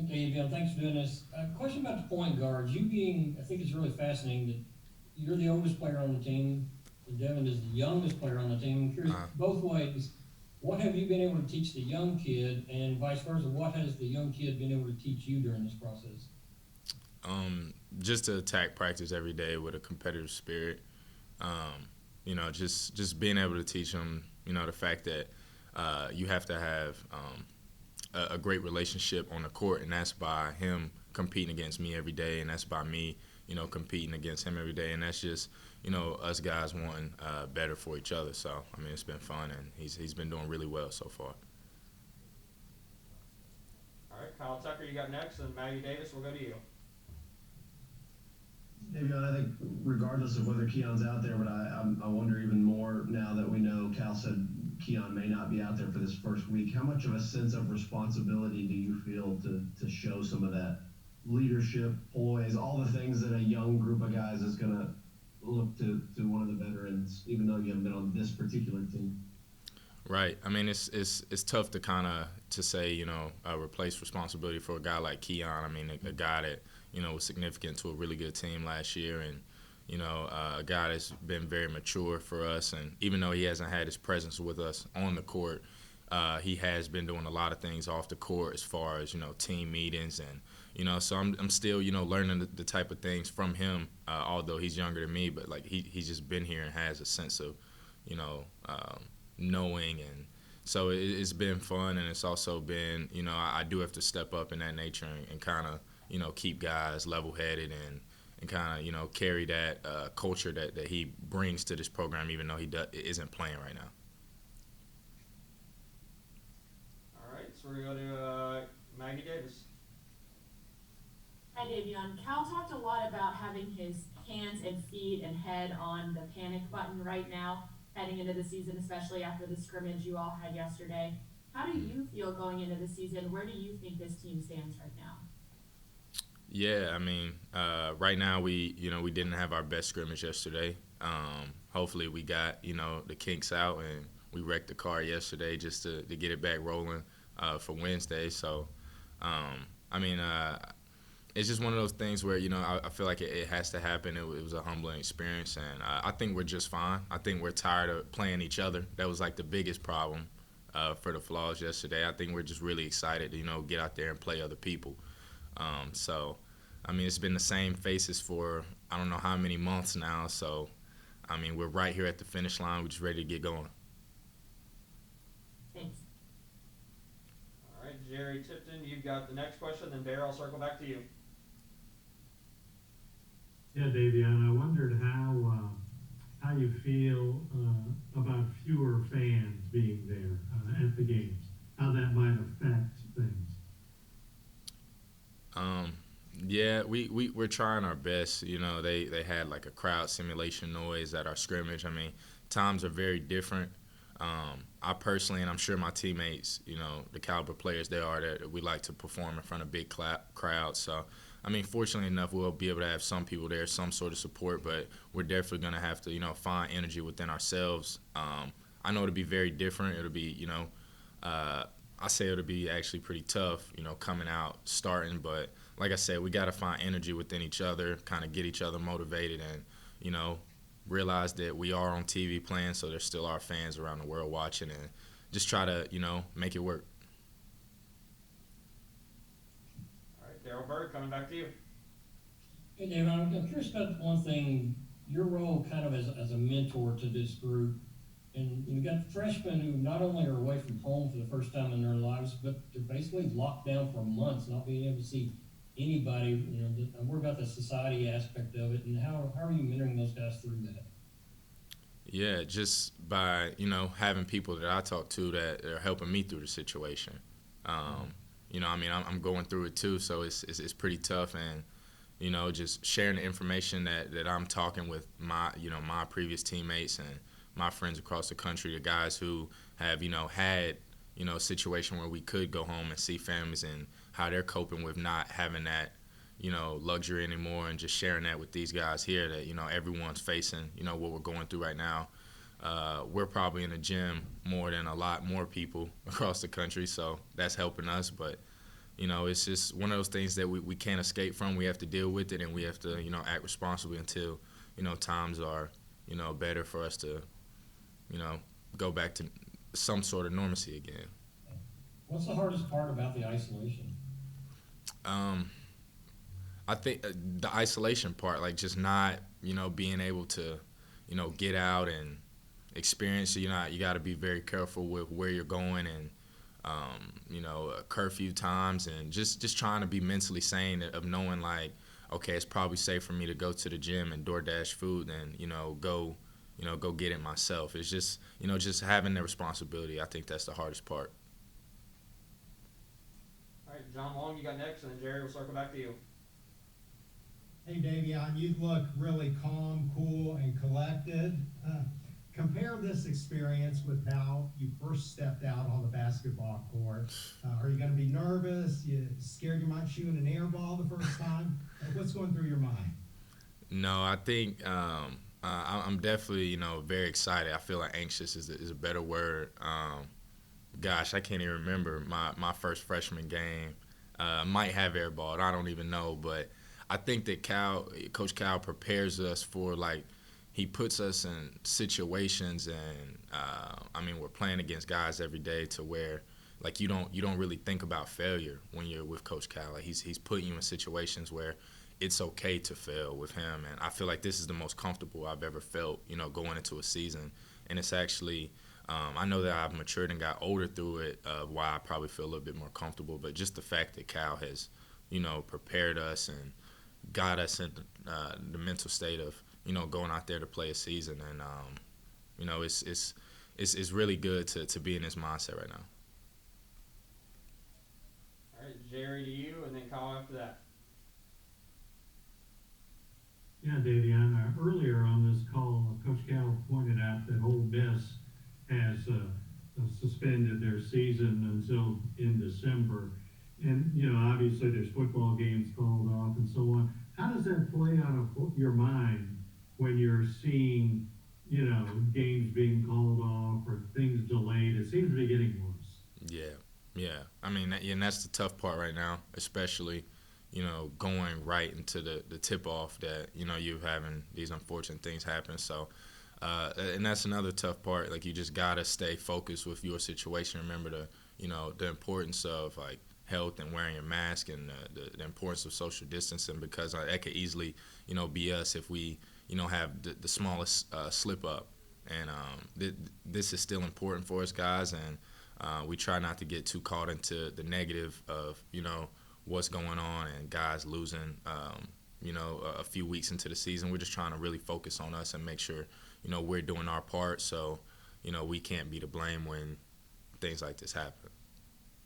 Okay, Davion, thanks for doing this. Question about the point guards. I think it's really fascinating that you're the oldest player on the team. Devin is the youngest player on the team. I'm curious, Uh, both ways, what have you been able to teach the young kid, and vice versa, what has the young kid been able to teach you during this process? just to attack practice every day with a competitive spirit. Um, just being able to teach them, the fact that you have to have a great relationship on the court, and that's by him competing against me every day, and that's by me, competing against him every day, and that's just, us guys wanting better for each other. So I mean, it's been fun, and he's been doing really well so far. All right, Kyle Tucker, you got next, and Maggie Davis, we'll go to you. Davion, I think regardless of whether Keon's out there, but I wonder even more now that we know Cal said Keon may not be out there for this first week. How much of a sense of responsibility do you feel to show some of that leadership, poise, all the things that a young group of guys is going to look to one of the veterans, even though you haven't been on this particular team? Right. I mean, it's tough to kind of to say replace responsibility for a guy like Keon. I mean, a guy that was significant to a really good team last year, and a guy that's been very mature for us. And even though he hasn't had his presence with us on the court, he has been doing a lot of things off the court as far as team meetings, and so I'm still learning the type of things from him. Although he's younger than me, but like he's just been here and has a sense of you know. Knowing, and so it's been fun, and it's also been I do have to step up in that nature, and kind of keep guys level-headed, and kind of carry that culture that he brings to this program, even though isn't playing right now. All right, so we're going to go to Maggie Davis. Hi, Davion. Cal talked a lot about having his hands and feet and head on the panic button right now, heading into the season, especially after the scrimmage you all had yesterday. How do you feel going into the season? Where do you think this team stands right now? Yeah, I mean, right now we didn't have our best scrimmage yesterday. Hopefully we got the kinks out, and we wrecked the car yesterday just to get it back rolling for Wednesday. So, I mean, it's just one of those things where I feel like it has to happen. It was a humbling experience, and I think we're just fine. I think we're tired of playing each other. That was like the biggest problem for the Flaws yesterday. I think we're just really excited to get out there and play other people. So, I mean, it's been the same faces for I don't know how many months now. So, I mean, we're right here at the finish line. We're just ready to get going. Thanks. All right, Jerry Tipton, you've got the next question, then Bear, I'll circle back to you. Yeah, Davion, I wondered how you feel about fewer fans being there at the games, how that might affect things. Yeah, we're trying our best. They had like a crowd simulation noise at our scrimmage. I mean, times are very different. I personally, and I'm sure my teammates, the caliber players they are, that we like to perform in front of big crowds. So, I mean, fortunately enough, we'll be able to have some people there, some sort of support, but we're definitely going to have to, find energy within ourselves. I know it'll be very different. It'll be, I say it'll be actually pretty tough, coming out, starting, but like I said, we got to find energy within each other, kind of get each other motivated, and, realize that we are on TV playing, so there still are fans around the world watching, and just try to, make it work. All right, Daryl Bird, coming back to you. Hey, David, I'm curious about one thing, your role kind of as a mentor to this group. And you've got freshmen who not only are away from home for the first time in their lives, but they're basically locked down for months, not being able to see anybody. I'm worried about the society aspect of it, and how are you mentoring those guys through that? Yeah, just by, having people that I talk to that are helping me through the situation. I mean, I'm going through it too, so it's pretty tough, and, just sharing the information that I'm talking with my previous teammates and my friends across the country, the guys who have, had, a situation where we could go home and see families, and how they're coping with not having that, luxury anymore, and just sharing that with these guys here that, everyone's facing, what we're going through right now. We're probably in the gym more than a lot more people across the country, so that's helping us. But, it's just one of those things that we can't escape from. We have to deal with it, and we have to, act responsibly until, times are, better for us to, go back to some sort of normalcy again. What's the hardest part about the isolation? I think the isolation part, like just not, being able to, get out and experience. You got to be very careful with where you're going and, curfew times, and just trying to be mentally sane of knowing like, okay, it's probably safe for me to go to the gym and DoorDash food than, go get it myself. It's just, just having the responsibility. I think that's the hardest part. All right, John Long, you got next, and then Jerry will circle back to you. Hey, Davion, you look really calm, cool, and collected. Compare this experience with how you first stepped out on the basketball court. Are you going to be nervous? You scared you might shoot an air ball the first time? What's going through your mind? No, I think I'm definitely, very excited. I feel like anxious is a better word. Gosh, I can't even remember my first freshman game. Might have airballed. I don't even know, but I think that Coach Cal prepares us for, like, he puts us in situations, and we're playing against guys every day to where, like, you don't really think about failure when you're with Coach Cal. Like, he's putting you in situations where it's okay to fail with him, and I feel like this is the most comfortable I've ever felt, going into a season. And it's actually, I know that I've matured and got older through it, why I probably feel a little bit more comfortable. But just the fact that Cal has, prepared us and got us in the mental state of, going out there to play a season, and it's really good to be in this mindset right now. All right, Jerry, to you, and then Kyle after that. Yeah, Davion, earlier on this call, Coach Cal pointed out that Ole Miss has suspended their season until in December. And, obviously there's football games called off and so on. How does that play out of your mind when you're seeing, games being called off or things delayed? It seems to be getting worse. Yeah. And that's the tough part right now, especially, going right into the tip-off that, you're having these unfortunate things happen. So, and that's another tough part. Like, you just got to stay focused with your situation. Remember the importance of, like, health and wearing your mask, and the importance of social distancing, because that could easily, be us if we, have the smallest slip up. And this is still important for us, guys, and we try not to get too caught into the negative of, what's going on and guys losing, a few weeks into the season. We're just trying to really focus on us and make sure, we're doing our part, so, we can't be to blame when things like this happen.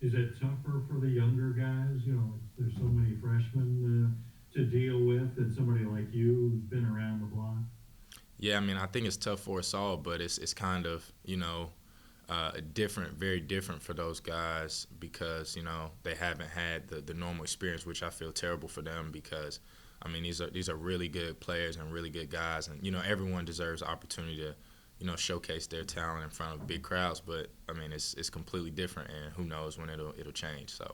Is it tougher for the younger guys? There's so many freshmen to deal with, and somebody like you who's been around the block. Yeah, I think it's tough for us all, but it's kind of, different, very different for those guys, because, they haven't had the normal experience, which I feel terrible for them, because, these are really good players and really good guys, and, everyone deserves the opportunity to, showcase their talent in front of big crowds. But it's completely different, and who knows when it'll change. So.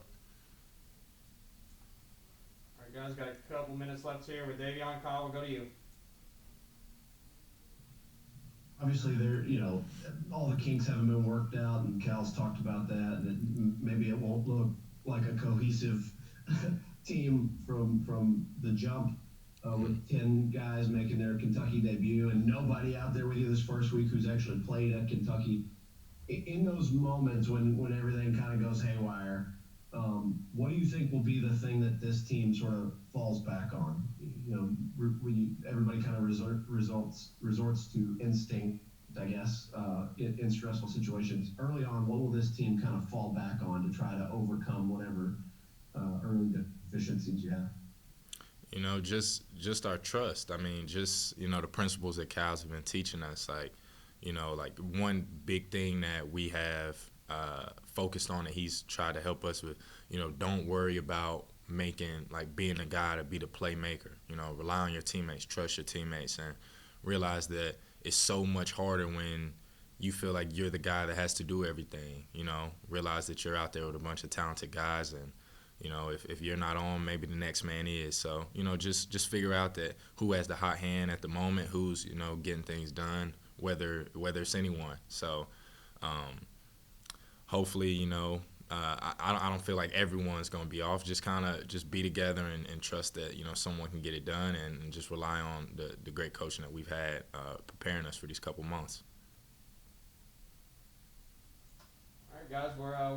All right, guys, got a couple minutes left here with Davion. Kyle, we'll go to you. Obviously, all the kinks haven't been worked out, and Cal's talked about that, and maybe it won't look like a cohesive team from the jump, with 10 guys making their Kentucky debut and nobody out there with you this first week who's actually played at Kentucky. In those moments when everything kind of goes haywire, what do you think will be the thing that this team sort of falls back on? When everybody kind of resorts to instinct, I guess, in stressful situations. Early on, what will this team kind of fall back on to try to overcome whatever early deficiencies you have? Just our trust. The principles that Cal's have been teaching us. Like one big thing that we have focused on, that he's tried to help us with, don't worry about being a guy to be the playmaker. Rely on your teammates, trust your teammates, and realize that it's so much harder when you feel like you're the guy that has to do everything. Realize that you're out there with a bunch of talented guys, and You know, if you're not on, maybe the next man is. So, you know, just figure out that who has the hot hand at the moment, who's, you know, getting things done, whether it's anyone. So, hopefully, you know, I don't feel like everyone's going to be off. Just kind of just be together and trust that, you know, someone can get it done, and just rely on the great coaching that we've had preparing us for these couple months. All right, guys, we'll have